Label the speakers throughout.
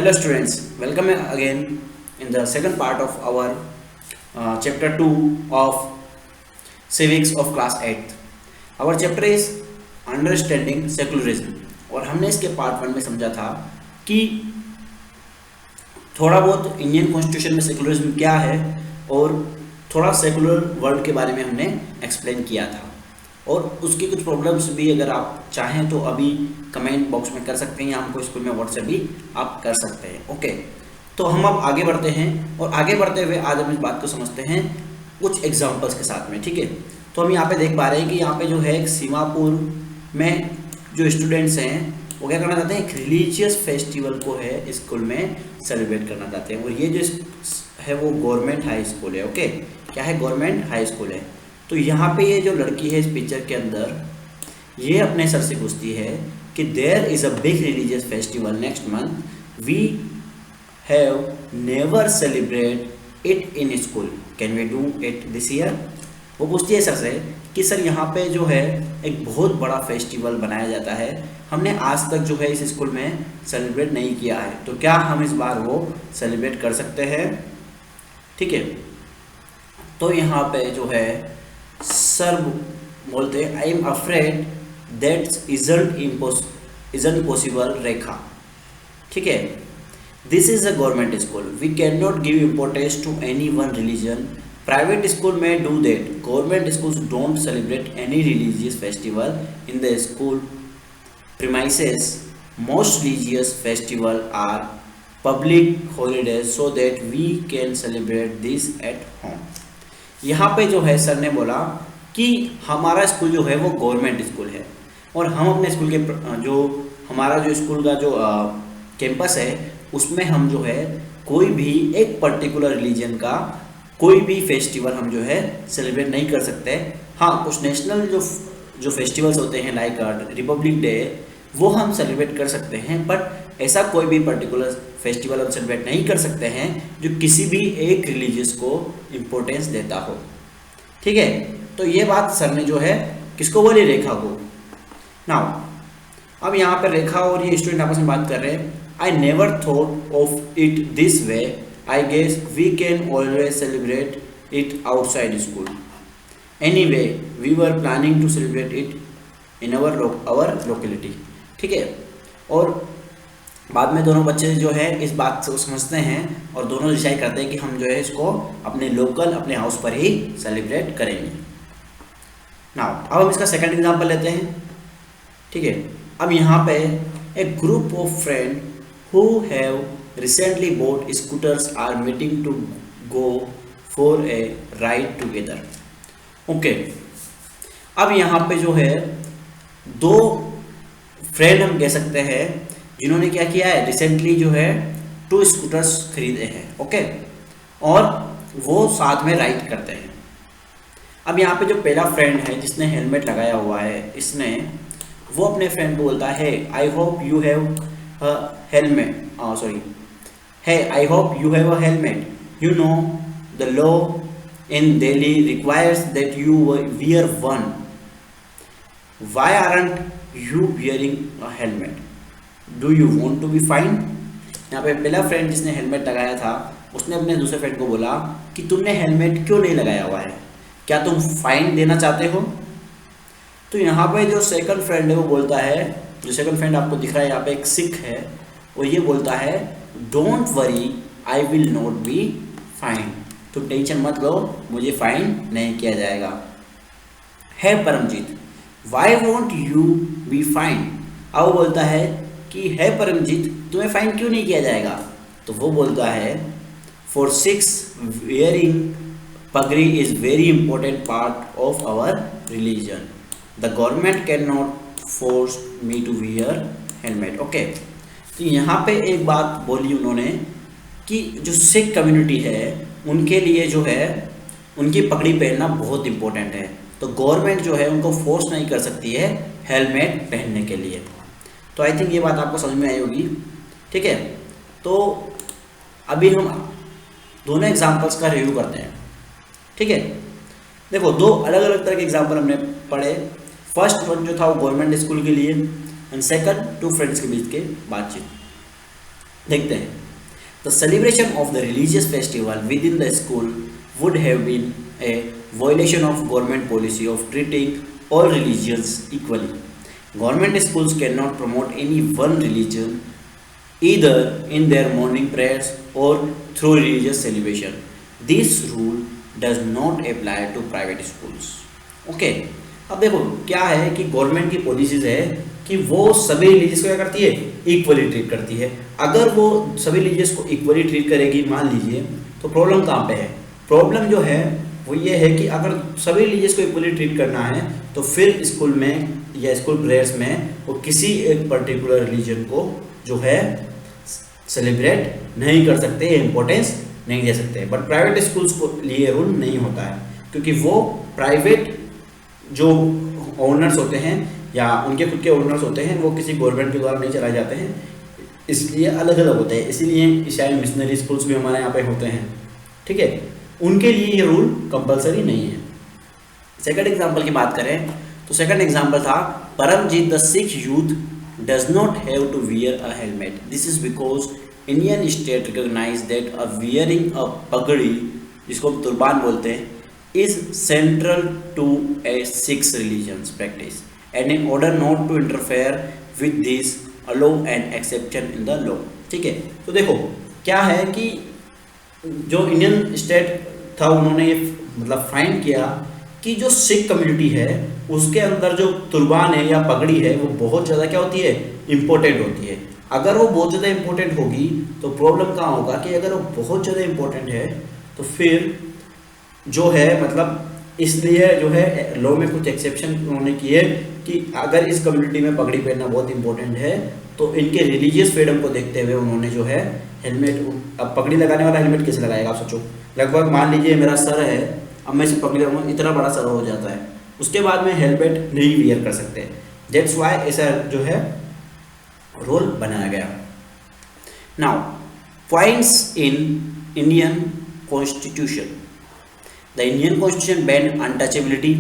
Speaker 1: Hello students, welcome again in the second part of our chapter 2 of civics of class 8th. Our chapter is understanding secularism और हमने इसके part 1 में समझा था कि थोड़ा बहुत इंडियन कॉन्स्टिट्यूशन में सेकुलरिज्म क्या है और थोड़ा सेकुलर वर्ल्ड के बारे में हमने एक्सप्लेन किया था और उसके कुछ प्रॉब्लम्स भी अगर आप चाहें तो अभी कमेंट बॉक्स में कर सकते हैं या हमको स्कूल में व्हाट्सएप भी आप कर सकते हैं। ओके, तो हम अब आगे बढ़ते हैं और आगे बढ़ते हुए आज हम इस बात को समझते हैं कुछ एग्जांपल्स के साथ में। ठीक है, तो हम यहाँ पे देख पा रहे हैं कि यहाँ पे जो है सीमापुर में जो स्टूडेंट्स हैं वो क्या करना चाहते हैं, एक रिलीजियस फेस्टिवल को है स्कूल में सेलिब्रेट करना चाहते हैं और ये जो है वो गवर्नमेंट हाई स्कूल है। ओके, क्या है, गवर्नमेंट हाई स्कूल है। तो यहाँ पे ये जो लड़की है इस पिक्चर के अंदर ये अपने सर से पूछती है कि there is a big religious festival next month, we have never celebrate it in school, can we do it this year. वो पूछती है सर से कि सर यहाँ पे जो है एक बहुत बड़ा फेस्टिवल बनाया जाता है, हमने आज तक जो है इस स्कूल में सेलिब्रेट नहीं किया है, तो क्या हम इस बार वो सेलिब्रेट कर सकते हैं। ठीक है, तो यहाँ पे जो है सर बोलते हैं I am afraid that isn't possible Rekha. ठीक है, this is a government school, we can not give importance to any one religion, private school में do that, government schools don't celebrate any religious festival in the school premises, most religious festival are public holidays so that we can celebrate this at home। यहाँ पे जो है sir ने बोला कि हमारा school जो है वो गवर्नमेंट स्कूल है और हम अपने स्कूल के जो हमारा जो स्कूल का जो कैंपस है उसमें हम जो है कोई भी एक पर्टिकुलर रिलीजन का कोई भी फेस्टिवल हम जो है सेलिब्रेट नहीं कर सकते। हाँ, कुछ नेशनल जो फेस्टिवल्स होते हैं लाइक रिपब्लिक डे वो हम सेलिब्रेट कर सकते हैं, बट ऐसा कोई भी पर्टिकुलर फेस्टिवल हम सेलिब्रेट नहीं कर सकते हैं जो किसी भी एक रिलीजियस को इम्पोर्टेंस देता हो। ठीक है, तो ये बात सर ने जो है किसको बोली, रेखा को। नाउ अब यहाँ पर रेखा और ये स्टूडेंट आपस में बात कर रहे हैं। I never thought of it this way, I guess we can always celebrate it outside school, anyway we were planning to celebrate it in our locality. ठीक है, और बाद में दोनों बच्चे जो है इस बात को समझते हैं और दोनों डिसाइड करते हैं कि हम जो है इसको अपने लोकल अपने हाउस पर ही सेलिब्रेट करेंगे। नाउ अब हम इसका सेकंड एग्जांपल लेते हैं। ठीक है, अब यहाँ पे एक group of friend who have recently bought scooters are meeting to go for a ride together. Okay, अब यहाँ पे जो है दो फ्रेंड हम कह सकते हैं जिन्होंने क्या किया है, रिसेंटली जो है 2 स्कूटर्स खरीदे हैं। ओके, और वो साथ में राइड करते हैं। अब यहाँ पे जो पहला फ्रेंड है जिसने हेलमेट लगाया हुआ है, इसने वो अपने फ्रेंड को बोलता है I hope you have helmet, sorry है I hope you have a helmet, you know the law in Delhi requires that you wear one. Why aren't you wearing a helmet? Do you want to be fined? यहाँ पे पहला friend जिसने helmet लगाया था उसने अपने दूसरे friend को बोला कि तुमने हेलमेट क्यों नहीं लगाया हुआ है, क्या तुम फाइन देना चाहते हो। तो यहाँ पे जो सेकंड फ्रेंड है वो बोलता है, जो सेकंड फ्रेंड आपको दिख रहा है यहाँ पे एक सिख है, वो ये बोलता है don't worry I will not be fine, तुम टेंशन मत लो, मुझे फाइन नहीं किया जाएगा। है Paramjit, why won't you be fine. अब वो बोलता है कि है परमजीत तुम्हें फाइन क्यों नहीं किया जाएगा। तो वो बोलता है for Sikhs wearing pagri is very important part of our religion, the government can not force me to wear helmet. Okay, तो यहाँ पे एक बात बोली उन्होंने कि जो सिख कम्युनिटी है उनके लिए जो है उनकी पगड़ी पहनना बहुत इंपॉर्टेंट है, तो गवर्नमेंट जो है उनको फोर्स नहीं कर सकती है हेलमेट पहनने के लिए। तो आई थिंक ये बात आपको समझ में आई होगी। ठीक है, तो अभी हम दोनों एग्जांपल्स का रिव्यू करते हैं। ठीक है, देखो दो अलग अलग तरह के एग्जांपल हमने पढ़े। फर्स्ट वन जो था वो गवर्नमेंट स्कूल के लिए एंड सेकंड 2 फ्रेंड्स के बीच के बातचीत। देखते हैं। The celebration of the religious festival within the school would have been a violation of government policy of treating all religions equally. Government schools cannot promote any one religion either in their morning prayers or through religious celebration. This rule does not apply to private schools. Okay. अब देखो क्या है कि government की policies है कि वो सभी रिलीजियस को क्या करती है, इक्वली ट्रीट करती है. अगर वो सभी रिलीजियस को इक्वली ट्रीट करेगी मान लीजिए, तो प्रॉब्लम कहाँ पे है? प्रॉब्लम जो है वो ये है कि अगर सभी रिलीजियस को इक्वली ट्रीट करना है तो फिर स्कूल में या स्कूल प्रेयर्स में वो किसी एक पर्टिकुलर रिलीजन को जो है सेलिब्रेट नहीं कर सकते, इम्पोर्टेंस नहीं दे सकते. बट प्राइवेट स्कूल्स को लिए रूल नहीं होता है, क्योंकि वो प्राइवेट जो ओनर्स होते हैं या उनके खुद के ओनर्स होते हैं वो किसी गवर्नमेंट के द्वारा नहीं चलाए जाते हैं, इसलिए अलग अलग होते हैं. इसीलिए ईसाई मिशनरी स्कूल्स भी हमारे यहाँ पे होते हैं. ठीक है, उनके लिए ये रूल कंपलसरी नहीं है. सेकंड एग्जांपल की बात करें तो सेकंड एग्जांपल था Paramjit the Sikh youth does not have to wear a helmet. This is because Indian state recognise that a wearing a pagdi, जिसको हम तुर्बान बोलते हैं, is central to a Sikh religion's practice, and in order not to interfere with this, allow an exception in the law. ठीक है, तो देखो क्या है कि जो इंडियन स्टेट था उन्होंने ये मतलब फाइंड किया कि जो सिख कम्युनिटी है उसके अंदर जो तुर्बान है या पगड़ी है वो बहुत ज़्यादा क्या होती है, इम्पोर्टेंट होती है. अगर वो बहुत ज़्यादा इम्पोर्टेंट होगी तो प्रॉब्लम कहाँ होगा कि अगर वो बहुत ज़्यादा इम्पोर्टेंट है तो फिर जो है मतलब इसलिए जो है लॉ में कुछ एक्सेप्शन उन्होंने किए कि अगर इस कम्युनिटी में पगड़ी पहनना बहुत इंपॉर्टेंट है तो इनके रिलीजियस फ्रीडम को देखते हुए उन्होंने जो है हेलमेट, अब पगड़ी लगाने वाला हेलमेट कैसे लगाएगा आप सोचो. लगभग मान लीजिए मेरा सर है, अब मैं इसे पगड़ी लगाऊंगा, इतना बड़ा सर हो जाता है, उसके बाद में हेलमेट नहीं वियर कर सकते. दैट्स वाई ऐसा जो है रूल बनाया गया. Now points in Indian constitution. The Indian constitution ban untouchability.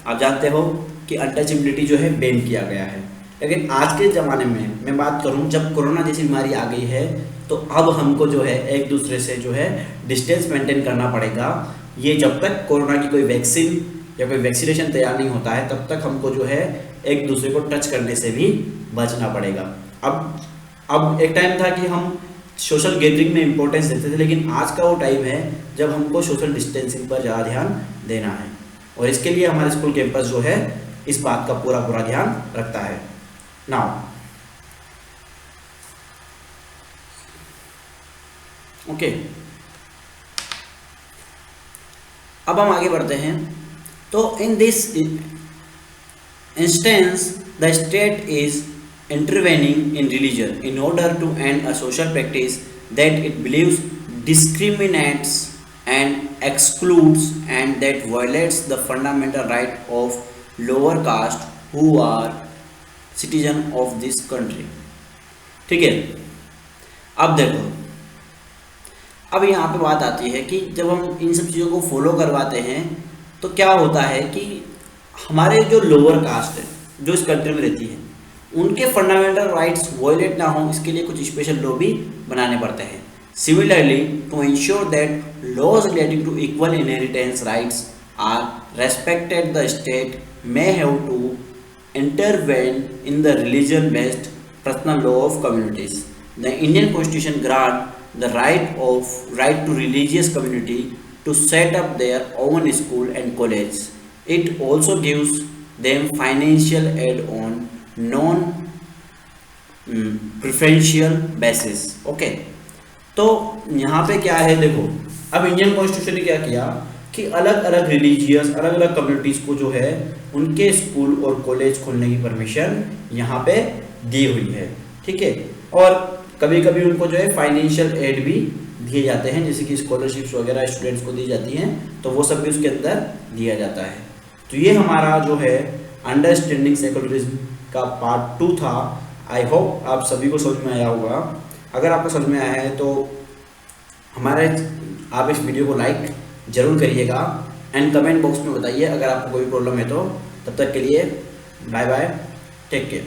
Speaker 1: आप जानते हो कि अनटचेबिलिटी जो है बैन किया गया है, लेकिन आज के ज़माने में मैं बात करूं जब कोरोना जैसी बीमारी आ गई है तो अब हमको जो है एक दूसरे से जो है डिस्टेंस मेंटेन करना पड़ेगा. ये जब तक कोरोना की कोई वैक्सीन या कोई वैक्सीनेशन तैयार नहीं होता है तब तक हमको जो है एक दूसरे को टच करने से भी बचना पड़ेगा. अब एक टाइम था कि हम सोशल गैदरिंग में इंपॉर्टेंस देते थे, लेकिन आज का वो टाइम है जब हमको सोशल डिस्टेंसिंग पर ज़्यादा ध्यान देना है, और इसके लिए हमारे स्कूल कैंपस जो है इस बात का पूरा ध्यान रखता है. नाउ ओके, अब हम आगे बढ़ते हैं. तो in this instance the state is intervening in religion in order to end a social practice that it believes discriminates and excludes and that violates the fundamental right of lower caste who are citizen of this country. ठीक है, अब देखो, अब यहाँ पे बात आती है कि जब हम इन सब चीज़ों को फॉलो करवाते हैं तो क्या होता है कि हमारे जो लोअर कास्ट है जो इस कंट्री में रहती है उनके फंडामेंटल राइट्स वायलेट ना हो, इसके लिए कुछ स्पेशल लॉ भी बनाने पड़ते हैं. Similarly to ensure that laws relating to equal inheritance rights are respected the state may have to intervene in the religion based personal law of communities. The Indian constitution grant the right to religious community to set up their own school and college. It also gives them financial aid on non preferential basis. Okay, तो यहाँ पे क्या है देखो, अब Indian constitution ने क्या किया कि अलग अलग रिलीजियस अलग अलग कम्युनिटीज़ को जो है उनके स्कूल और कॉलेज खोलने की परमिशन यहाँ पे दी हुई है. ठीक है, और कभी कभी उनको जो है फाइनेंशियल एड भी दिए जाते हैं, जैसे कि स्कॉलरशिप्स वगैरह स्टूडेंट्स को दी जाती हैं, तो वो सब भी उसके अंदर दिया जाता है. तो ये हमारा जो है अंडरस्टैंडिंग सेकुलरिज्म का पार्ट 2 था. आई होप आप सभी को समझ में आया होगा. अगर आपको समझ में आया है तो आप इस वीडियो को लाइक जरूर करिएगा एंड कमेंट बॉक्स में बताइए अगर आपको कोई प्रॉब्लम है तो. तब तक के लिए बाय बाय, टेक केयर.